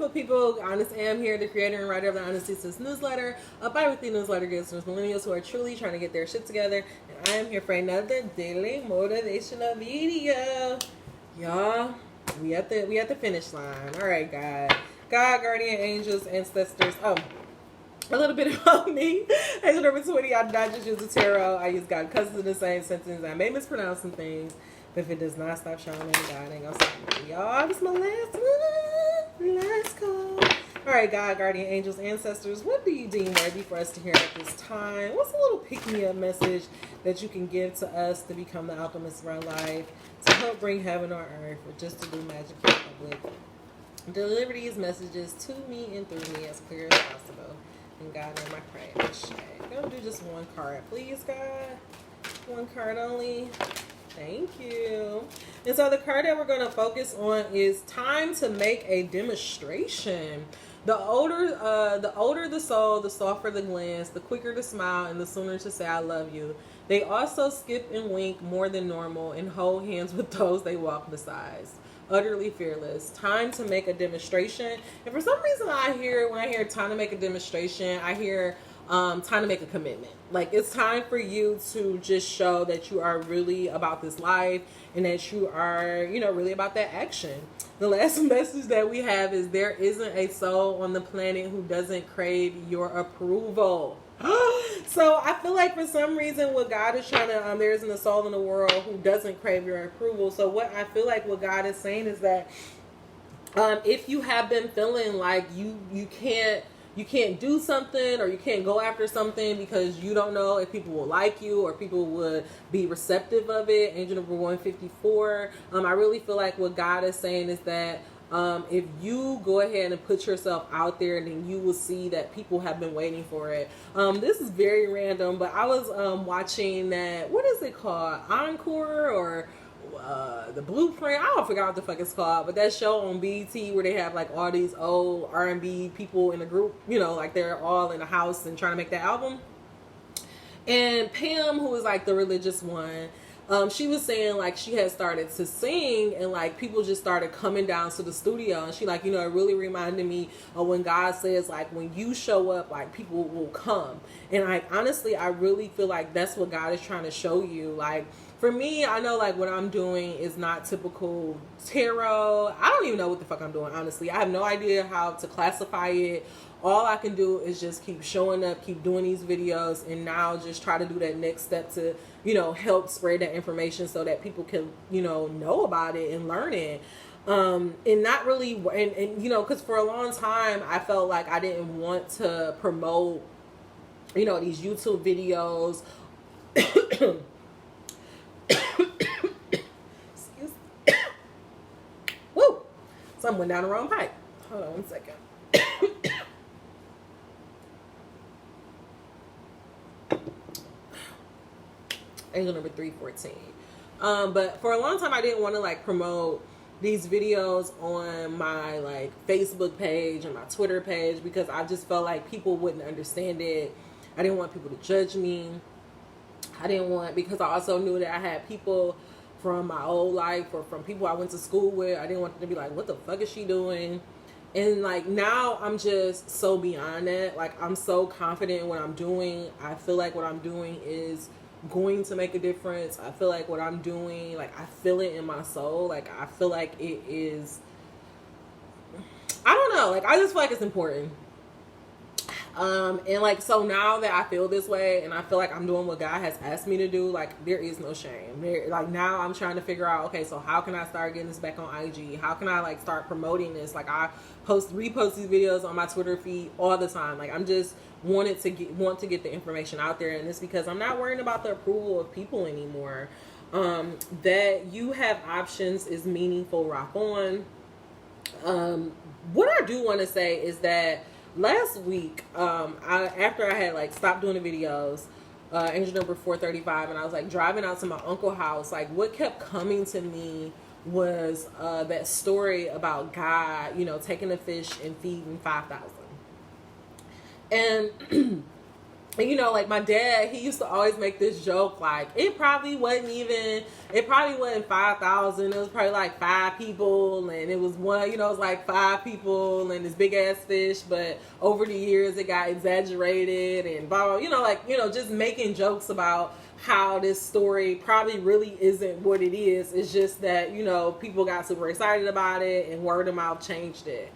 beautiful people. Honest Am here, the creator and writer of the Honesty Sis newsletter, a bi-weekly newsletter gives to millennials who are truly trying to get their shit together. And I am here for another daily motivational video. Y'all, we at the finish line. All right, God, guardian angels, ancestors. Oh, a little bit about me. Angel number 20, I do not just use the tarot. I use God cousins in the same sentence. I may mispronounce some things, but if it does not stop showing me, God ain't gonna stop me. Y'all, this is my last one. Let's go. All right, God, guardian angels, ancestors, what do you deem worthy for us to hear at this time? What's a little pick-me-up message that you can give to us to become the alchemists of our life, to help bring heaven on earth, or just to do magic in public? Deliver these messages to me and through me as clear as possible. And God, in my prayer. Gonna do just one card, please, God. One card only. Thank you. And so the card that we're going to focus on is time to make a demonstration. The older the soul, the softer the glance, the quicker to smile, and the sooner to say I love you. They also skip and wink more than normal and hold hands with those they walk beside. Utterly fearless. Time to make a demonstration. And for some reason when I hear time to make a demonstration, I hear time to make a commitment. Like, it's time for you to just show that you are really about this life and that you are, really about that action. The last message that we have is there isn't a soul on the planet who doesn't crave your approval. So I feel like for some reason what God is trying to, there isn't a soul in the world who doesn't crave your approval. So what I feel like what God is saying is that if you have been feeling like you can't do something or you can't go after something because you don't know if people will like you or people would be receptive of it, angel number 154, I really feel like what God is saying is that if you go ahead and put yourself out there, then you will see that people have been waiting for it. This is very random, but I was watching that, what is it called? Encore or The Blueprint? I don't forget what the fuck it's called, but that show on BET where they have like all these old R&B people in a group, like they're all in a house and trying to make that album. And Pam, who is like the religious one, she was saying like she had started to sing and like people just started coming down to the studio, and she like, it really reminded me of when God says like when you show up, like people will come. And like honestly, I really feel like that's what God is trying to show you. Like for me, I know like what I'm doing is not typical tarot. I don't even know what the fuck I'm doing, honestly. I have no idea how to classify it. All I can do is just keep showing up, keep doing these videos, and now just try to do that next step to, help spread that information so that people can, know about it and learn it. And not really, and because for a long time I felt like I didn't want to promote, these YouTube videos. Excuse me. Woo! Something went down the wrong pipe. Hold on one second. Angel number 314. But for a long time I didn't want to like promote these videos on my like Facebook page and my Twitter page because I just felt like people wouldn't understand it. I didn't want people to judge me. Because I also knew that I had people from my old life or from people I went to school with. I didn't want them to be like, what the fuck is she doing? And like now I'm just so beyond that. Like I'm so confident in what I'm doing. I feel like what I'm doing is going to make a difference. I feel like what I'm doing, like I feel it in my soul. Like I feel like it is, I don't know, like I just feel like it's important. And like, so now that I feel this way and I feel like I'm doing what God has asked me to do, like there is no shame there. Like now I'm trying to figure out, okay, so how can I start getting this back on IG? How can I like start promoting this? Like I repost these videos on my Twitter feed all the time. Like I'm just want to get the information out there, and it's because I'm not worrying about the approval of people anymore. That you have options is meaningful. Rock on. What I do want to say is that last week, after I had like stopped doing the videos, angel number 435, and I was like driving out to my uncle's house, like what kept coming to me was that story about God, taking a fish and feeding 5,000. And And, you know, like my dad, he used to always make this joke, like it probably wasn't 5,000. It was probably like 5 people, and it was one, you know, it was like 5 people and this big ass fish. But over the years, it got exaggerated and blah, blah, you know, like, you know, just making jokes about how this story probably really isn't what it is. It's just that, you know, people got super excited about it and word of mouth changed it.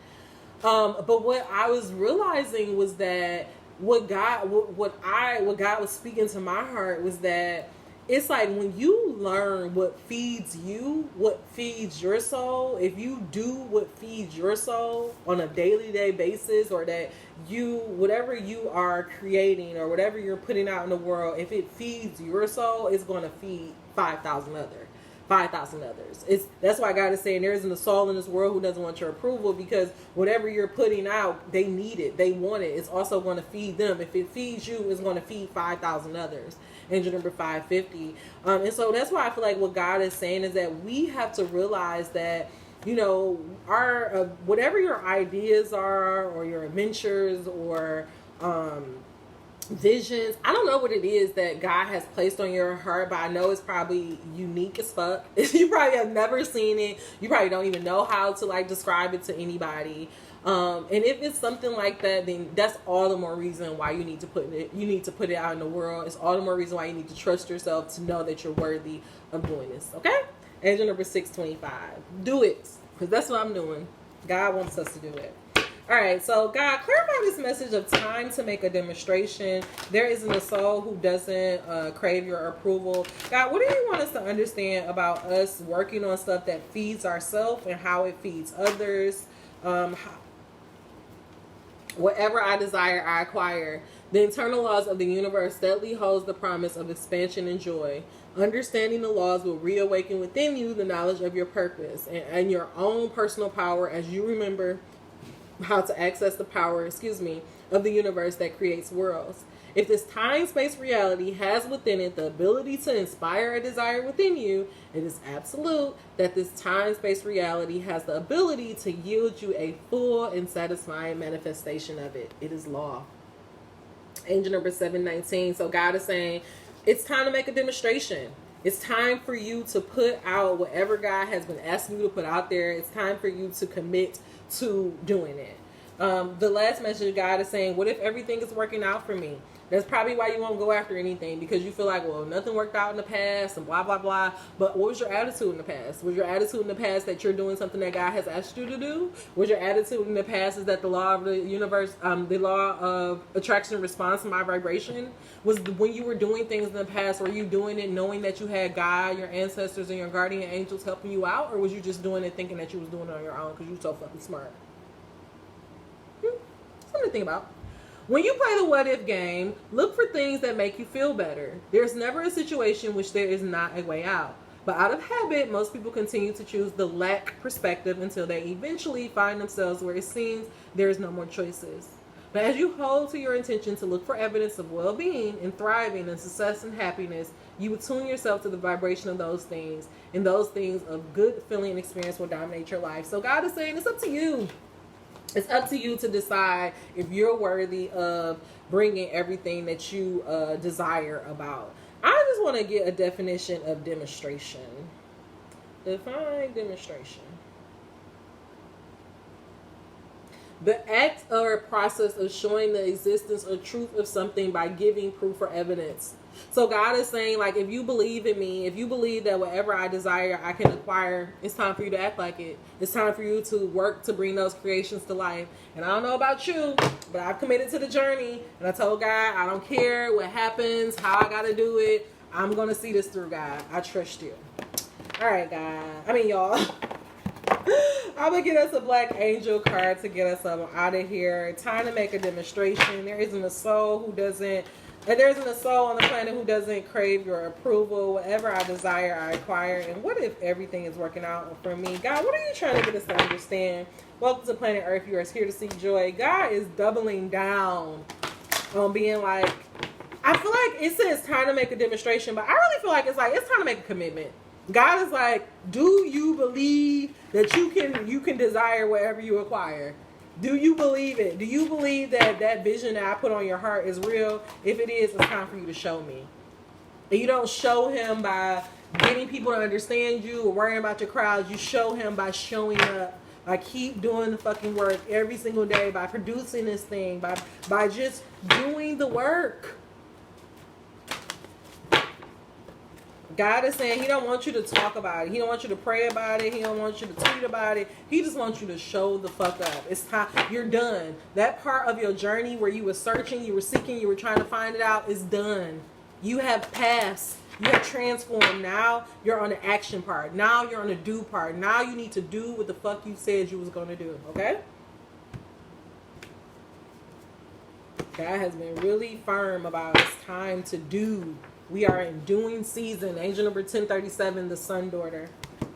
But what I was realizing was that what God was speaking to my heart was that it's like when you learn what feeds you, what feeds your soul, if you do what feeds your soul on a daily basis, or that you, whatever you are creating or whatever you're putting out in the world, if it feeds your soul, it's going to feed 5,000 others. That's why God is saying there isn't a soul in this world who doesn't want your approval, because whatever you're putting out, they need it, they want it. It's also going to feed them. If it feeds you, it's going to feed 5,000 others. Angel number 550. And so that's why I feel like what God is saying is that we have to realize that, you know, our whatever your ideas are, or your adventures, or visions, I don't know what it is that God has placed on your heart, but I know it's probably unique as fuck. You probably have never seen it. You probably don't even know how to like describe it to anybody. And if it's something like that, then that's all the more reason why you need to put it out in the world. It's all the more reason why you need to trust yourself to know that you're worthy of doing this. Okay? Angel number 625. Do it, because that's what I'm doing. God wants us to do it. All right, so God, clarify this message of time to make a demonstration. There isn't a soul who doesn't crave your approval. God, what do you want us to understand about us working on stuff that feeds ourselves and how it feeds others? Whatever I desire, I acquire. The internal laws of the universe steadily holds the promise of expansion and joy. Understanding the laws will reawaken within you the knowledge of your purpose and your own personal power as you remember how to access the power, of the universe that creates worlds. If this time-space reality has within it the ability to inspire a desire within you, it is absolute that this time-space reality has the ability to yield you a full and satisfying manifestation of it. It is law. Angel number 719. So God is saying, it's time to make a demonstration. It's time for you to put out whatever God has been asking you to put out there. It's time for you to commit to doing it. The last message of God is saying, what if everything is working out for me? That's probably why you won't go after anything, because you feel like, well, nothing worked out in the past and blah, blah, blah. But what was your attitude in the past? Was your attitude in the past that you're doing something that God has asked you to do? Was your attitude in the past is that the law of the universe, the law of attraction response to my vibration? Was when you were doing things in the past, were you doing it knowing that you had God, your ancestors, and your guardian angels helping you out? Or was you just doing it thinking that you was doing it on your own because you're so fucking smart? Something to think about. When you play the what if game, look for things that make you feel better. There's never a situation in which there is not a way out. But out of habit, most people continue to choose the lack perspective until they eventually find themselves where it seems there is no more choices. But as you hold to your intention to look for evidence of well-being and thriving and success and happiness, you will tune yourself to the vibration of those things, and those things of good feeling and experience will dominate your life. So God is saying, it's up to you. It's up to you to decide if you're worthy of bringing everything that you desire about. I just want to get a definition of demonstration. Define demonstration. The act or process of showing the existence or truth of something by giving proof or evidence. So God is saying, like, if you believe in me, if you believe that whatever I desire, I can acquire, it's time for you to act like it. It's time for you to work to bring those creations to life. And I don't know about you, but I've committed to the journey. And I told God, I don't care what happens, how I got to do it. I'm going to see this through, God. I trust you. All right, y'all. I'm going to get us a black angel card to get us out of here. Time to make a demonstration. There isn't a soul on the planet who doesn't crave your approval. Whatever I desire, I acquire. And what if everything is working out for me? God, what are you trying to get us to understand? Welcome to planet Earth. You are here to seek joy. God is doubling down on being like, I feel like it says time to make a demonstration, but I really feel like it's time to make a commitment. God is like, do you believe that you can desire whatever you acquire? Do you believe it? Do you believe that that vision that I put on your heart is real? If it is, it's time for you to show me. And you don't show him by getting people to understand you or worrying about your crowds. You show him by showing up. I keep doing the fucking work every single day, by producing this thing, by just doing the work. God is saying he don't want you to talk about it. He don't want you to pray about it. He don't want you to tweet about it. He just wants you to show the fuck up. It's time. You're done. That part of your journey where you were searching, you were seeking, you were trying to find it out is done. You have passed. You have transformed. Now you're on the action part. Now you're on the do part. Now you need to do what the fuck you said you was going to do. Okay? God has been really firm about it's time to do. We are in doing season. Angel number 1037, the sun daughter.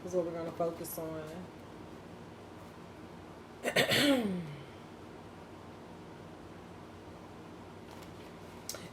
Is what we're going to focus on.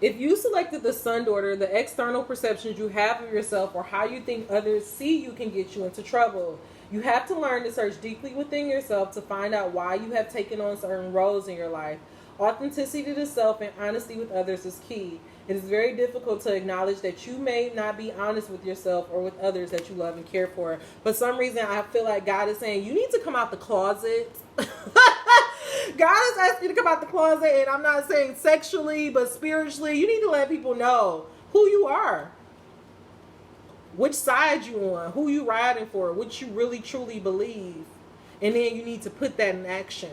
If you selected the sun daughter, the external perceptions you have of yourself or how you think others see you can get you into trouble. You have to learn to search deeply within yourself to find out why you have taken on certain roles in your life. Authenticity to self and honesty with others is key. It is very difficult to acknowledge that you may not be honest with yourself or with others that you love and care for. For some reason, I feel like God is saying, you need to come out the closet. God is asking you to come out the closet, and I'm not saying sexually, but spiritually. You need to let people know who you are, which side you on, who you riding for, what you really truly believe. And then you need to put that in action.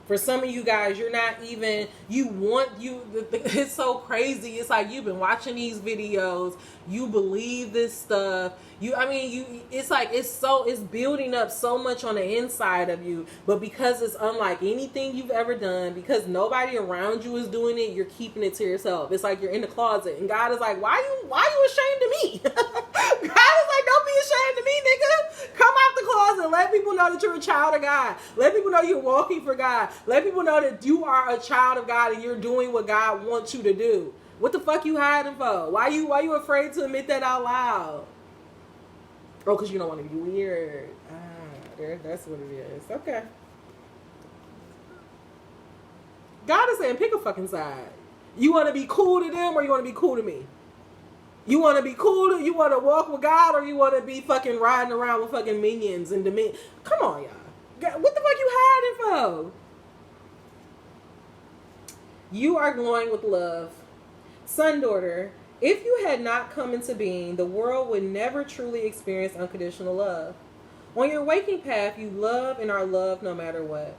For some of you guys, you're not even, it's so crazy. It's like you've been watching these videos. You believe this stuff. It's like, it's building up so much on the inside of you. But because it's unlike anything you've ever done, because nobody around you is doing it, you're keeping it to yourself. It's like you're in the closet. And God is like, why you ashamed of me? God is like, don't be ashamed of me, nigga. Come out the closet. Let people know that you're a child of God. Let people know you're walking for God. Let people know that you are a child of God and you're doing what God wants you to do. What the fuck you hiding for? Why you afraid to admit that out loud? Oh, because you don't want to be weird. That's what it is. Okay. God is saying, pick a fucking side. You want to be cool to them or you want to be cool to me? You want to be cool you want to walk with God or you want to be fucking riding around with fucking minions and Come on, y'all. What the fuck you hiding for? You are glowing with love. Sun daughter, if you had not come into being, the world would never truly experience unconditional love. On your waking path, you love and are loved no matter what.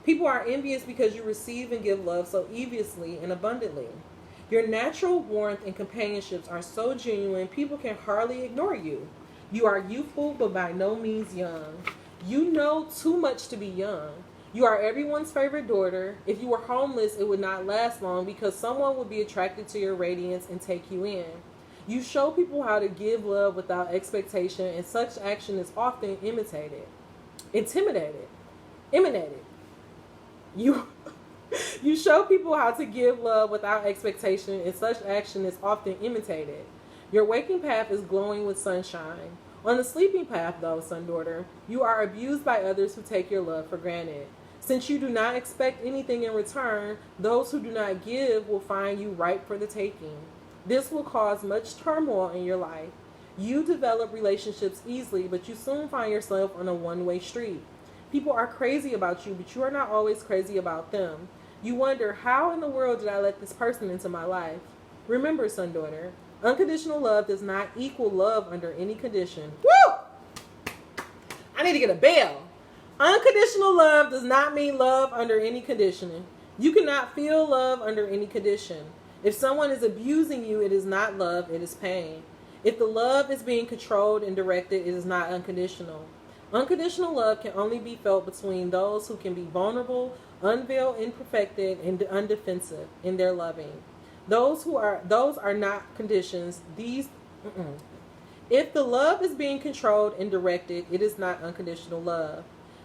People are envious because you receive and give love so eviously and abundantly. Your natural warmth and companionships are so genuine, people can hardly ignore you. You are youthful, but by no means young. You know too much to be young. You are everyone's favorite daughter. If you were homeless, it would not last long because someone would be attracted to your radiance and take you in. You show people how to give love without expectation, and such action is often emanated. You show people how to give love without expectation, and such action is often imitated. Your waking path is glowing with sunshine. On the sleeping path, though, sun daughter, you are abused by others who take your love for granted. Since you do not expect anything in return, those who do not give will find you ripe for the taking. This will cause much turmoil in your life. You develop relationships easily, but you soon find yourself on a one-way street. People are crazy about you, but you are not always crazy about them. You wonder, how in the world did I let this person into my life? Remember, sun daughter, unconditional love does not equal love under any condition. Woo! I need to get a bell. Unconditional love does not mean love under any conditioning. You cannot feel love under any condition. If someone is abusing you, it is not love, it is pain. If the love is being controlled and directed, it is not unconditional. Unconditional love can only be felt between those who can be vulnerable, unveiled, imperfected, and undefensive in their loving. Those are not conditions. If the love is being controlled and directed, it is not unconditional love.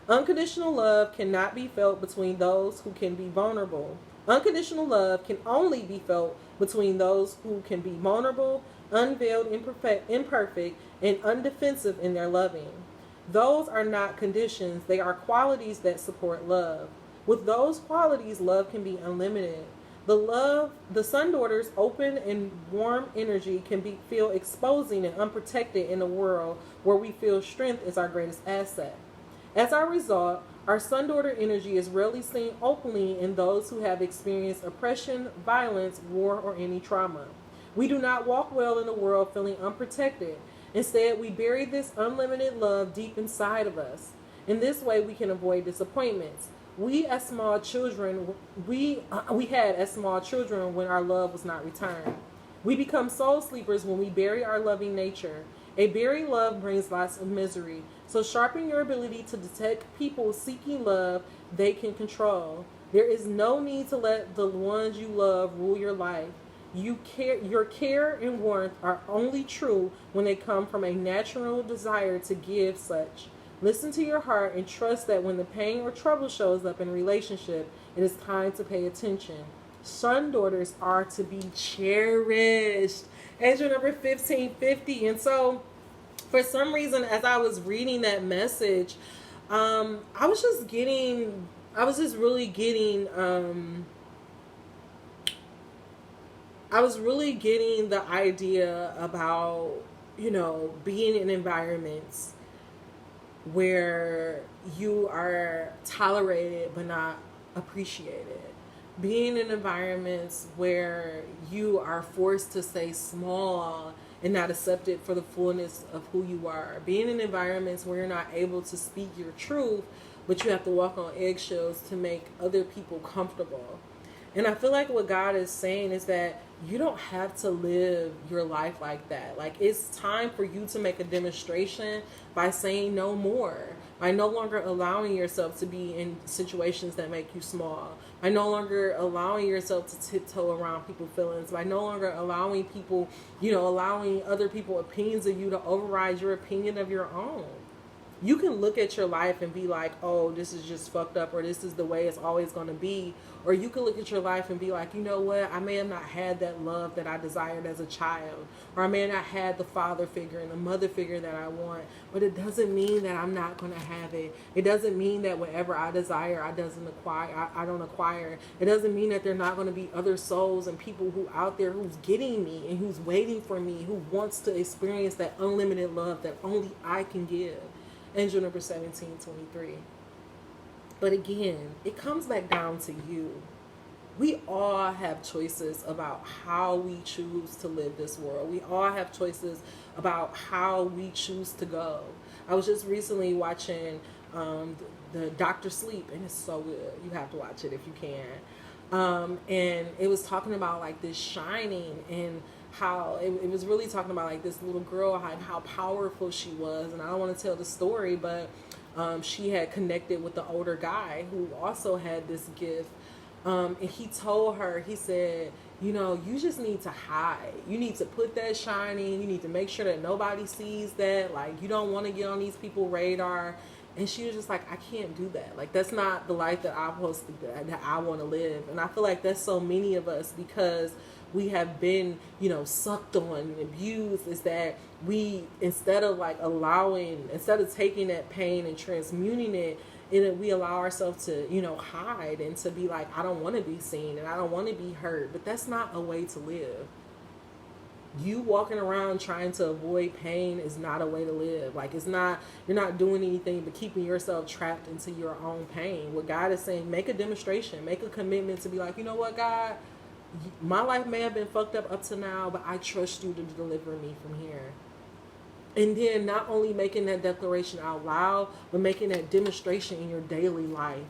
Unconditional love cannot be felt between those who can be vulnerable. Unconditional love can only be felt between those who can be vulnerable, unveiled, imperfect, and undefensive in their loving. Those are not conditions, they are qualities that support love. With those qualities, love can be unlimited. The sun daughter's open and warm energy can feel exposing and unprotected in a world where we feel strength is our greatest asset. As a result, our sun daughter energy is rarely seen openly in those who have experienced oppression, violence, war, or any trauma. We do not walk well in the world feeling unprotected. Instead, we bury this unlimited love deep inside of us. In this way, we can avoid disappointments. We as small children, we had as small children when our love was not returned. We become soul sleepers when we bury our loving nature. A buried love brings lots of misery. So sharpen your ability to detect people seeking love they can control. There is no need to let the ones you love rule your life. Your care and warmth are only true when they come from a natural desire to give such. Listen to your heart and trust that when the pain or trouble shows up in a relationship, it is time to pay attention. Son daughters are to be cherished. Angel number 1550. And so, for some reason, as I was reading that message, I was really getting the idea about, being in environments where you are tolerated but not appreciated. Being in environments where you are forced to stay small and not accepted for the fullness of who you are. Being in environments where you're not able to speak your truth, but you have to walk on eggshells to make other people comfortable. And I feel like what God is saying is that you don't have to live your life like that. Like, it's time for you to make a demonstration by saying no more, by no longer allowing yourself to be in situations that make you small, by no longer allowing yourself to tiptoe around people's feelings, by no longer allowing people, allowing other people's opinions of you to override your opinion of your own. You can look at your life and be like, oh, this is just fucked up, or this is the way it's always going to be. Or you can look at your life and be like, you know what, I may have not had that love that I desired as a child. Or I may have not had the father figure and the mother figure that I want. But it doesn't mean that I'm not going to have it. It doesn't mean that whatever I desire, I don't acquire. It doesn't mean that there are not going to be other souls and people who out there who's getting me and who's waiting for me, who wants to experience that unlimited love that only I can give. Angel number 1723. But again, it comes back down to you. We all have choices about how we choose to live this world. We all have choices about how we choose to go. I was just recently watching the Dr. Sleep, and it's so good. You have to watch it if you can. And it was talking about like this shining, and how it was really talking about like this little girl, how powerful she was. And I don't want to tell the story, but she had connected with the older guy who also had this gift. And he told her, he said, you just need to hide. You need to put that shining. You need to make sure that nobody sees that. Like, you don't want to get on these people's radar. And she was just like, I can't do that. Like, that's not the life that that I want to live. And I feel like that's so many of us, because we have been, sucked on and abused, is that we, instead of taking that pain and transmuting it, we allow ourselves to, hide and to be like, I don't want to be seen and I don't want to be heard. But that's not a way to live. You walking around trying to avoid pain is not a way to live. Like, you're not doing anything but keeping yourself trapped into your own pain. What God is saying, make a demonstration, make a commitment to be like, you know what, God, my life may have been fucked up to now, but I trust you to deliver me from here. And then not only making that declaration out loud, but making that demonstration in your daily life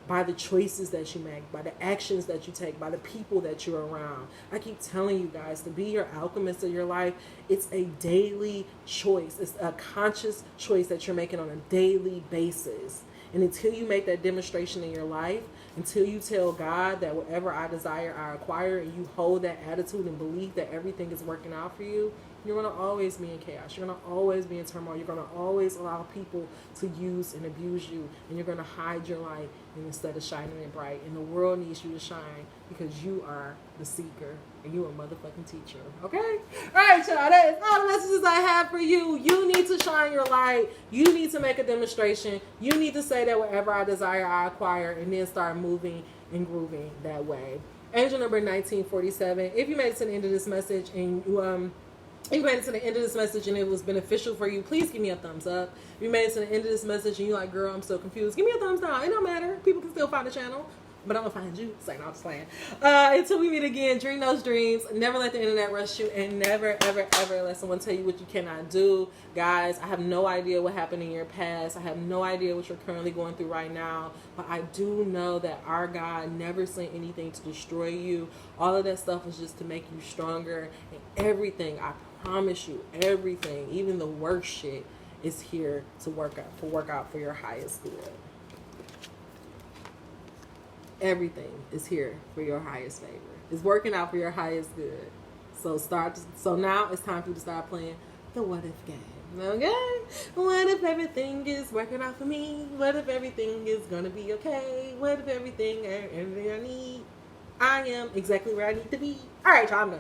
by the choices that you make, by the actions that you take, by the people that you're around. I keep telling you guys, to be your alchemist of your life, it's a daily choice. It's a conscious choice that you're making on a daily basis. And until you make that demonstration in your life, until you tell God that whatever I desire, I acquire, and you hold that attitude and belief that everything is working out for you, you're going to always be in chaos. You're going to always be in turmoil. You're going to always allow people to use and abuse you. And you're going to hide your light instead of shining it bright. And the world needs you to shine because you are the seeker and you are a motherfucking teacher. Okay? All right, y'all. That is all the messages I have for you. You need to shine your light. You need to make a demonstration. You need to say that whatever I desire, I acquire. And then start moving and grooving that way. Angel number 1947. If you made it to the end of this message and you made it to the end of this message and it was beneficial for you, please give me a thumbs up. If you made it to the end of this message and you're like, girl, I'm still confused, give me a thumbs down. It don't matter. People can still find the channel. But I'm going to find you. Saying I'm just playing. Until we meet again, dream those dreams. Never let the internet rush you. And never, ever, ever let someone tell you what you cannot do. Guys, I have no idea what happened in your past. I have no idea what you're currently going through right now. But I do know that our God never sent anything to destroy you. All of that stuff was just to make you stronger. And everything, I promise you, everything, even the worst shit, is here to work out for your highest good. Everything is here for your highest favor. It's working out for your highest good. So now it's time for you to start playing the what if game. Okay? What if everything is working out for me? What if everything is gonna be okay? What if everything I need? I am exactly where I need to be. Alright, y'all, I'm done.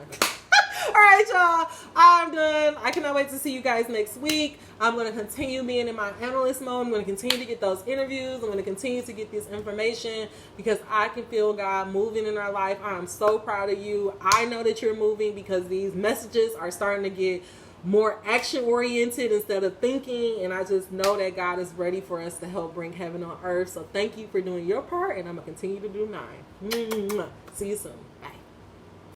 Alright, y'all, I'm done. I cannot wait to see you guys next week. I'm going to continue being in my analyst mode. I'm going to continue to get those interviews. I'm going to continue to get this information because I can feel God moving in our life. I am so proud of you. I know that you're moving because these messages are starting to get more action oriented instead of thinking, and I just know that God is ready for us to help bring heaven on earth. So thank you for doing your part, and I'm going to continue to do mine. See you soon. Bye.